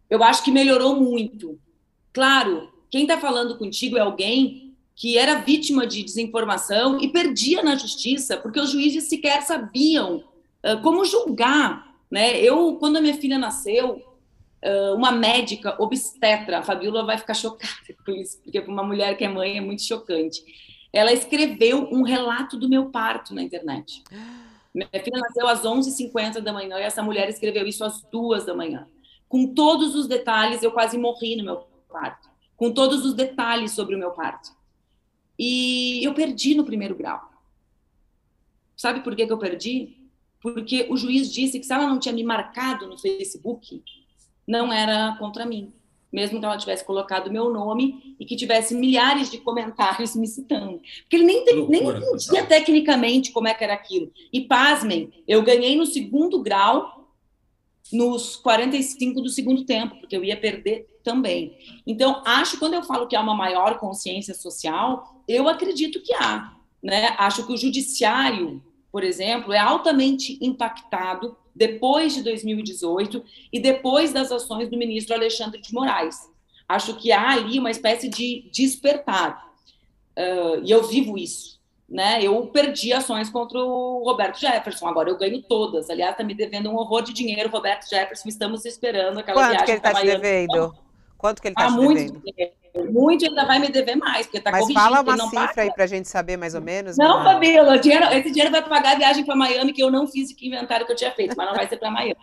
eu acho que melhorou muito. Claro, quem está falando contigo é alguém que era vítima de desinformação e perdia na justiça, porque os juízes sequer sabiam como julgar. Né? Quando a minha filha nasceu, uma médica obstetra, a Fabíola vai ficar chocada com isso, porque para uma mulher que é mãe é muito chocante. Ela escreveu um relato do meu parto na internet. Minha filha nasceu às 11h50 da manhã e essa mulher escreveu isso às 2 da manhã. Com todos os detalhes, eu quase morri no meu parto. Com todos os detalhes sobre o meu parto. E eu perdi no primeiro grau. Sabe por que eu perdi? Porque o juiz disse que se ela não tinha me marcado no Facebook, não era contra mim. Mesmo que ela tivesse colocado meu nome e que tivesse milhares de comentários me citando. Porque ele nem entendia tecnicamente como é que era aquilo. E, pasmem, eu ganhei no segundo grau, nos 45 do segundo tempo, porque eu ia perder também. Então, quando eu falo que há uma maior consciência social, eu acredito que há. Né? Acho que o judiciário, por exemplo, é altamente impactado depois de 2018 e depois das ações do ministro Alexandre de Moraes. Acho que há ali uma espécie de despertar. E eu vivo isso. Né? Eu perdi ações contra o Roberto Jefferson, agora eu ganho todas. Aliás, está me devendo um horror de dinheiro, Roberto Jefferson, estamos esperando aquela Quanto que viagem ele para está te Miami. devendo? Quanto que ele está Há te muito devendo? dinheiro, muito, ainda vai me dever mais, porque está Mas corrigido, fala porque uma ele não paga. cifra aí pra gente saber mais ou menos, Não, menina. Fabíola, esse dinheiro vai pagar a viagem para Miami, que eu não fiz e que inventaram que eu tinha feito, mas não vai ser para Miami.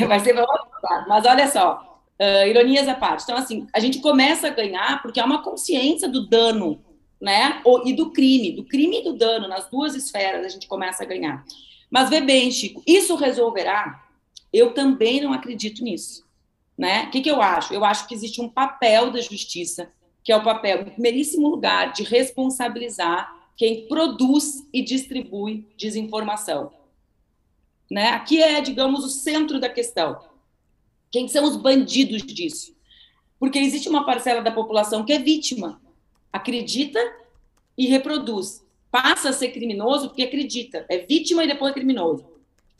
Vai ser para outro lugar. Mas olha só, ironias à parte. Então, assim, a gente começa a ganhar porque há uma consciência do dano, né? E do crime e do dano, nas duas esferas a gente começa a ganhar. Mas vê bem, Chico, isso resolverá? Eu também não acredito nisso. Né? O que eu acho? Eu acho que existe um papel da justiça, que é o papel, em primeiríssimo lugar, de responsabilizar quem produz e distribui desinformação. Né? Aqui é, digamos, o centro da questão. Quem são os bandidos disso? Porque existe uma parcela da população que é vítima, acredita e reproduz. Passa a ser criminoso porque acredita, é vítima e depois é criminoso.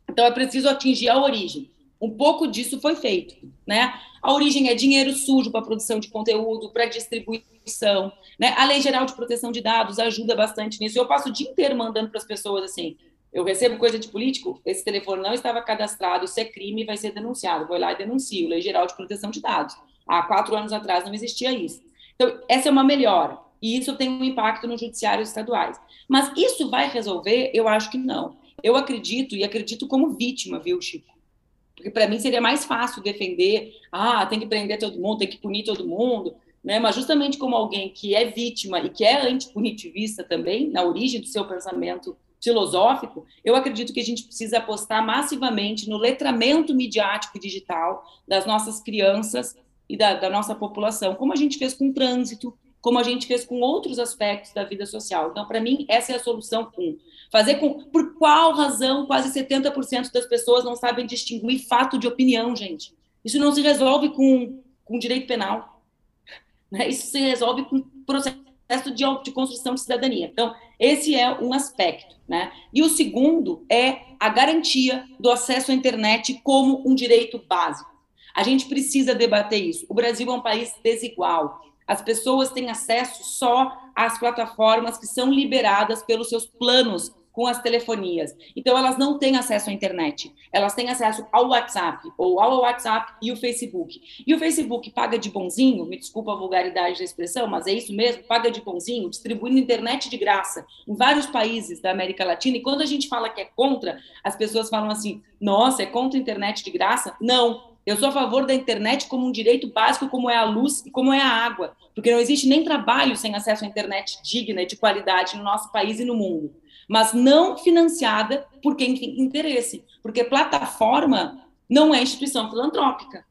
Então é preciso atingir a origem. Um pouco disso foi feito, né? A origem é dinheiro sujo para produção de conteúdo, para distribuição, né? A Lei Geral de Proteção de Dados ajuda bastante nisso. Eu passo o dia inteiro mandando para as pessoas assim: eu recebo coisa de político, esse telefone não estava cadastrado, isso é crime, vai ser denunciado. Vou lá e denuncio. Lei Geral de Proteção de Dados. Há 4 anos atrás não existia isso. Então, essa é uma melhora. E isso tem um impacto nos judiciários estaduais. Mas isso vai resolver? Eu acho que não. Eu acredito, e acredito como vítima, viu, Chico? Porque para mim seria mais fácil defender, tem que prender todo mundo, tem que punir todo mundo, né? Mas justamente como alguém que é vítima e que é antipunitivista também, na origem do seu pensamento filosófico, eu acredito que a gente precisa apostar massivamente no letramento midiático e digital das nossas crianças e da nossa população, como a gente fez com o trânsito, como a gente fez com outros aspectos da vida social. Então, para mim, essa é a solução 1. Por qual razão quase 70% das pessoas não sabem distinguir fato de opinião, gente? Isso não se resolve com direito penal. Né? Isso se resolve com processo de construção de cidadania. Então, esse é um aspecto. Né? E o segundo é a garantia do acesso à internet como um direito básico. A gente precisa debater isso. O Brasil é um país desigual. As pessoas têm acesso só às plataformas que são liberadas pelos seus planos com as telefonias. Então, elas não têm acesso à internet. Elas têm acesso ao WhatsApp, ou ao WhatsApp e o Facebook. E o Facebook paga de bonzinho, me desculpa a vulgaridade da expressão, mas é isso mesmo, paga de bonzinho, distribuindo internet de graça em vários países da América Latina. E quando a gente fala que é contra, as pessoas falam assim: nossa, é contra a internet de graça? Não. Eu sou a favor da internet como um direito básico, como é a luz e como é a água, porque não existe nem trabalho sem acesso à internet digna e de qualidade no nosso país e no mundo, mas não financiada por quem tem interesse, porque plataforma não é instituição filantrópica,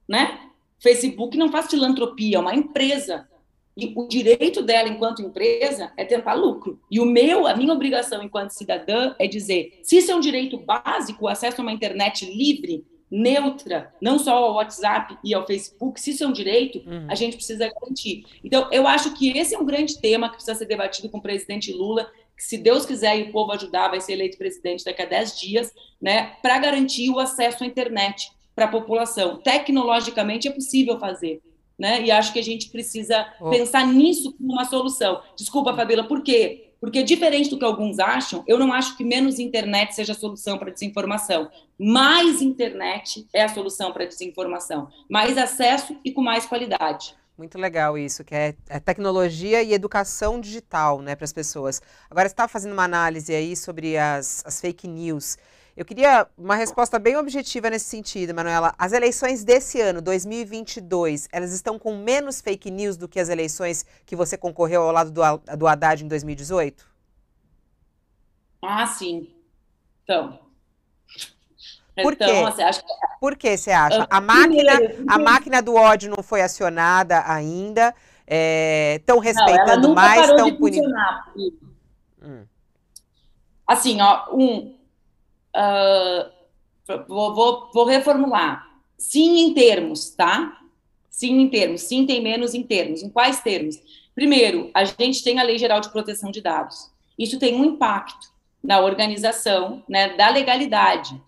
né? Facebook não faz filantropia, é uma empresa. E o direito dela, enquanto empresa, é tentar lucro. E a minha obrigação enquanto cidadã é dizer: se isso é um direito básico, o acesso a uma internet livre, neutra, não só ao WhatsApp e ao Facebook, se isso é um direito, a gente precisa garantir. Então, eu acho que esse é um grande tema que precisa ser debatido com o presidente Lula, que, se Deus quiser e o povo ajudar, vai ser eleito presidente daqui a 10 dias, né, para garantir o acesso à internet. para a população. Tecnologicamente é possível fazer, né? E acho que a gente precisa pensar nisso como uma solução. Desculpa, Fabíola, por quê? Porque, diferente do que alguns acham, eu não acho que menos internet seja a solução para a desinformação. Mais internet é a solução para a desinformação. Mais acesso e com mais qualidade. Muito legal isso, que é tecnologia e educação digital, né, para as pessoas. Agora, você estava fazendo uma análise aí sobre as fake news. Eu queria uma resposta bem objetiva nesse sentido, Manuela. As eleições desse ano, 2022, elas estão com menos fake news do que as eleições que você concorreu ao lado do Haddad em 2018? Ah, sim. Então, Por quê? então assim, acho que... Por que você acha? Primeiro, A máquina do ódio não foi acionada ainda? Estão não, ela respeitando nunca mais? parou Estão de punindo? funcionar. Assim, ó, vou reformular. Sim, em termos, tá? Sim, em termos. Sim, tem menos em termos. Em quais termos? Primeiro, a gente tem a Lei Geral de Proteção de Dados. Isso tem um impacto na organização, né, da legalidade.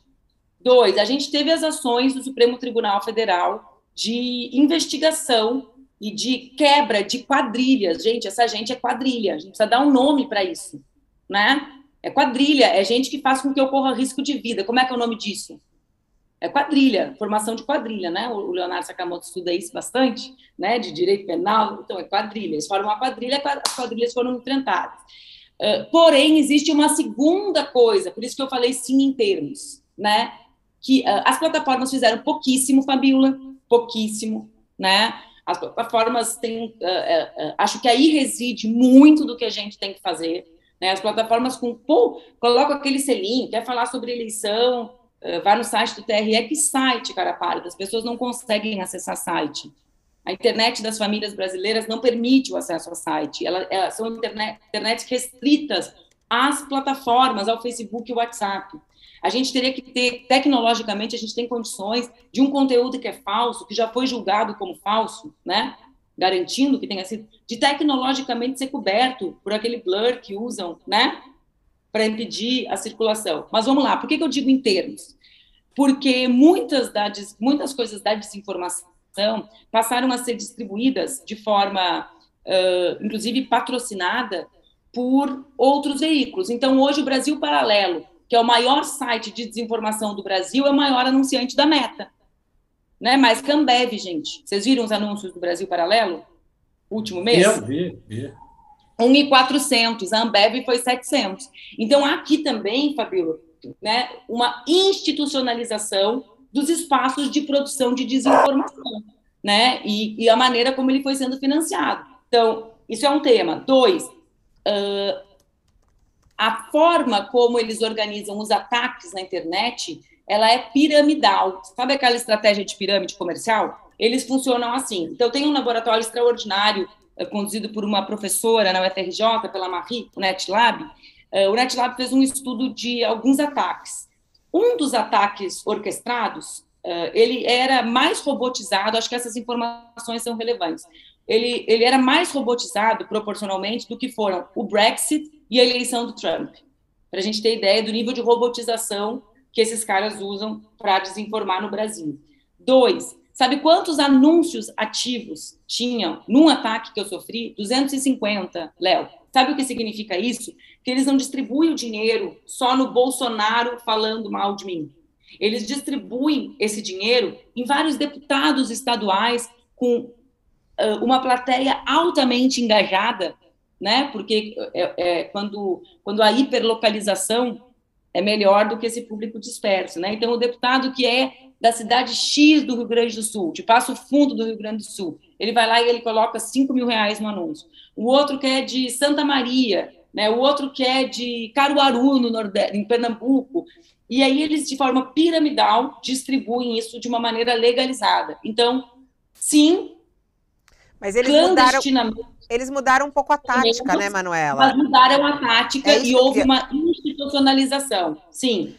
2, a gente teve as ações do Supremo Tribunal Federal de investigação e de quebra de quadrilhas. Gente, essa gente é quadrilha. A gente precisa dar um nome para isso, né? É quadrilha, é gente que faz com que ocorra risco de vida. Como é que é o nome disso? É quadrilha, formação de quadrilha, né? O Leonardo Sakamoto estuda isso bastante, né? De direito penal, então é quadrilha. Eles formam uma quadrilha, as quadrilhas foram enfrentadas. Porém, existe uma segunda coisa, por isso que eu falei sim em termos, né? Que as plataformas fizeram pouquíssimo, Fabíola, pouquíssimo, né? As plataformas têm, acho que aí reside muito do que a gente tem que fazer, né? As plataformas colocam aquele selinho, quer falar sobre eleição, vai no site do TRE, que site, cara pálida, as pessoas não conseguem acessar site. A internet das famílias brasileiras não permite o acesso ao site, elas são internets restritas às plataformas, ao Facebook e ao WhatsApp. A gente teria que ter, tecnologicamente, a gente tem condições de um conteúdo que é falso, que já foi julgado como falso, né? Garantindo que tenha sido, de tecnologicamente ser coberto por aquele blur que usam, né? Para impedir a circulação. Mas vamos lá, por que eu digo em termos? Porque muitas coisas da desinformação passaram a ser distribuídas de forma, inclusive, patrocinada por outros veículos. Então, hoje, o Brasil Paralelo, que é o maior site de desinformação do Brasil, é o maior anunciante da Meta. Né? Mais que a Ambev, gente. Vocês viram os anúncios do Brasil Paralelo? Último mês? Eu vi. 1.400, a Ambev foi 700. Então, aqui também, Fabíola, né, uma institucionalização dos espaços de produção de desinformação, né, e a maneira como ele foi sendo financiado. Então, isso é um tema. 2, a forma como eles organizam os ataques na internet, ela é piramidal. Sabe aquela estratégia de pirâmide comercial? Eles funcionam assim. Então, tem um laboratório extraordinário, conduzido por uma professora na UFRJ, pela Marie, o NetLab. O NetLab fez um estudo de alguns ataques. Um dos ataques orquestrados, ele era mais robotizado, acho que essas informações são relevantes. Ele era mais robotizado, proporcionalmente, do que foram o Brexit e a eleição do Trump. Para a gente ter ideia do nível de robotização que esses caras usam para desinformar no Brasil. 2, sabe quantos anúncios ativos tinham num ataque que eu sofri? 250, Léo. Sabe o que significa isso? Que eles não distribuem o dinheiro só no Bolsonaro falando mal de mim. Eles distribuem esse dinheiro em vários deputados estaduais com uma plateia altamente engajada, né? Porque quando a hiperlocalização é melhor do que esse público disperso, né? Então, o deputado que é da cidade X do Rio Grande do Sul, de Passo Fundo do Rio Grande do Sul, ele vai lá e ele coloca R$5.000 no anúncio. O outro que é de Santa Maria, né? O outro que é de Caruaru, no Nordeste, em Pernambuco. E aí eles, de forma piramidal, distribuem isso de uma maneira legalizada. Então, sim, mas eles mudaram um pouco a tática, né, Manuela? Mas mudaram a tática e houve uma institucionalização, sim.